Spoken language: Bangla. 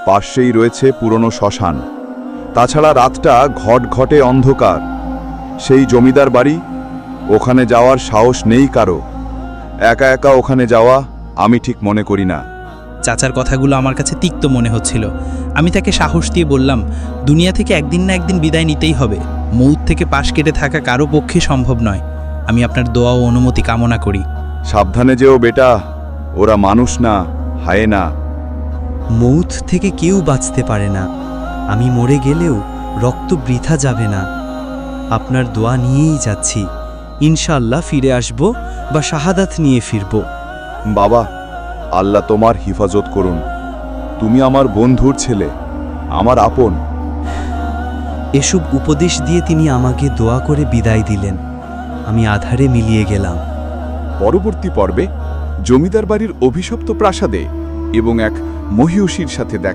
পাশেই রয়েছে পুরনো শ্মশান। তাছাড়া রাতটা ঘটঘটে অন্ধকার। সেই জমিদার বাড়ি, ওখানে যাওয়ার সাহস নেই কারো। একা একা ওখানে যাওয়া আমি ঠিক মনে করি না। চাচার কথাগুলো আমার কাছে তিক্ত মনে হচ্ছিল। আমি তাকে সাহস দিয়ে বললাম, দুনিয়া থেকে একদিন না একদিন বিদায় নিতেই হবে। মৌত থেকে পাশ কেটে থাকা কারো পক্ষে সম্ভব নয়। আমি আপনার দোয়া ও অনুমতি কামনা করি। সাবধানে যেও বেটা, ওরা মানুষ না, হায়েনা। মৌত থেকে কেউ বাঁচতে পারে না। আমি মরে গেলেও রক্ত বৃথা যাবে না। আপনার দোয়া নিয়েই যাচ্ছি। ইনশাআল্লাহ ফিরে আসব বা শাহাদাত নিয়ে ফিরব। বাবা, আল্লাহ তোমার হিফাজত করুন। তুমি আমার বন্ধুর ছেলে, আমার আপন। এসব উপদেশ দিয়ে তিনি আমাকে দোয়া করে বিদায় দিলেন। আমি আধারে মিলিয়ে গেলাম। পরবর্তী পর্বে জমিদার বাড়ির অভিশপ্ত প্রাসাদে এবং এক মহিষীর সাথে দেখা।